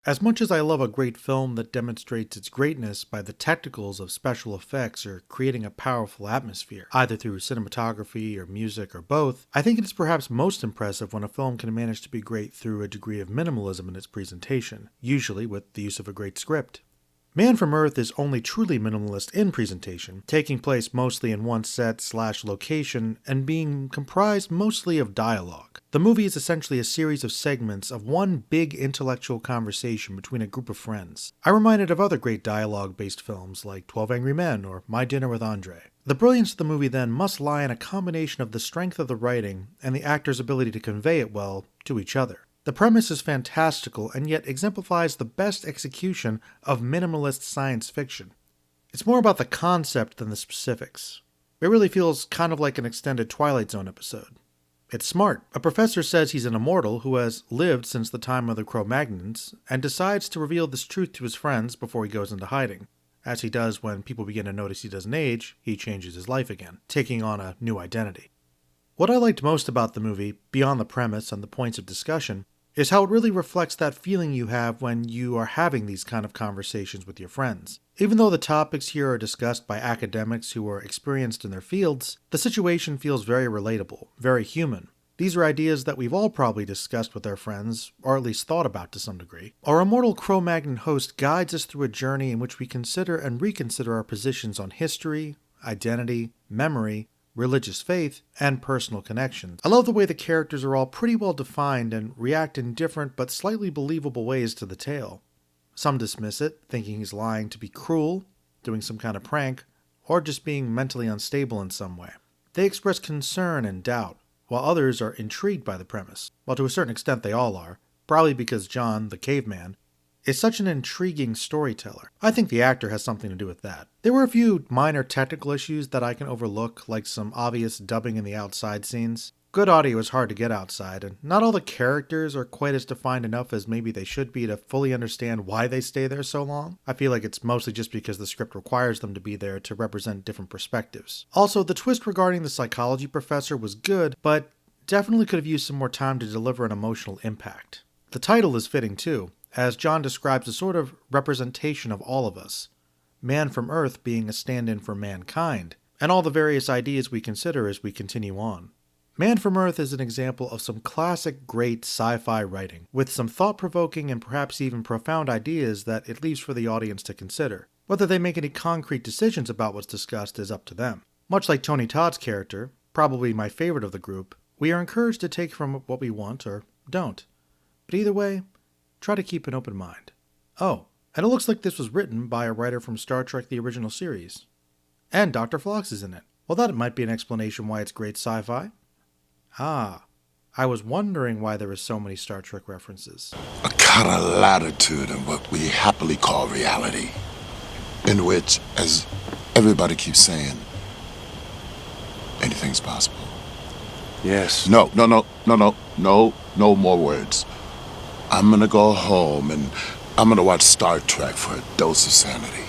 As much as I love a great film that demonstrates its greatness by the technicals of special effects or creating a powerful atmosphere, either through cinematography or music or both, I think it is perhaps most impressive when a film can manage to be great through a degree of minimalism in its presentation, usually with the use of a great script. Man from Earth is only truly minimalist in presentation, taking place mostly in one set/location and being comprised mostly of dialogue. The movie is essentially a series of segments of one big intellectual conversation between a group of friends. I'm reminded of other great dialogue-based films like 12 Angry Men or My Dinner with Andre. The brilliance of the movie then must lie in a combination of the strength of the writing and the actors' ability to convey it well to each other. The premise is fantastical and yet exemplifies the best execution of minimalist science fiction. It's more about the concept than the specifics. It really feels kind of like an extended Twilight Zone episode. It's smart. A professor says he's an immortal who has lived since the time of the Cro-Magnons and decides to reveal this truth to his friends before he goes into hiding. As he does when people begin to notice he doesn't age, he changes his life again, taking on a new identity. What I liked most about the movie, beyond the premise and the points of discussion, is how it really reflects that feeling you have when you are having these kind of conversations with your friends. Even though the topics here are discussed by academics who are experienced in their fields, the situation feels very relatable, very human. These are ideas that we've all probably discussed with our friends, or at least thought about to some degree. Our immortal Cro-Magnon host guides us through a journey in which we consider and reconsider our positions on history, identity, memory, religious faith, and personal connections. I love the way the characters are all pretty well defined and react in different but slightly believable ways to the tale. Some dismiss it, thinking he's lying to be cruel, doing some kind of prank, or just being mentally unstable in some way. They express concern and doubt, while others are intrigued by the premise. Well, to a certain extent they all are, probably because John, the caveman, is such an intriguing storyteller. I think the actor has something to do with that. There were a few minor technical issues that I can overlook, like some obvious dubbing in the outside scenes. Good audio is hard to get outside, and not all the characters are quite as defined enough as maybe they should be to fully understand why they stay there so long. I feel like it's mostly just because the script requires them to be there to represent different perspectives. Also, the twist regarding the psychology professor was good, but definitely could have used some more time to deliver an emotional impact. The title is fitting too, as John describes a sort of representation of all of us, man from Earth being a stand-in for mankind, and all the various ideas we consider as we continue on. Man from Earth is an example of some classic great sci-fi writing, with some thought-provoking and perhaps even profound ideas that it leaves for the audience to consider. Whether they make any concrete decisions about what's discussed is up to them. Much like Tony Todd's character, probably my favorite of the group, we are encouraged to take from what we want or don't. But either way, try to keep an open mind. Oh, and it looks like this was written by a writer from Star Trek the original series. And Dr. Phlox is in it. Well, that might be an explanation why it's great sci-fi. Ah, I was wondering why there were so many Star Trek references. A kind of latitude in what we happily call reality, in which, as everybody keeps saying, anything's possible. Yes. No more words. I'm gonna go home and I'm gonna watch Star Trek for a dose of sanity.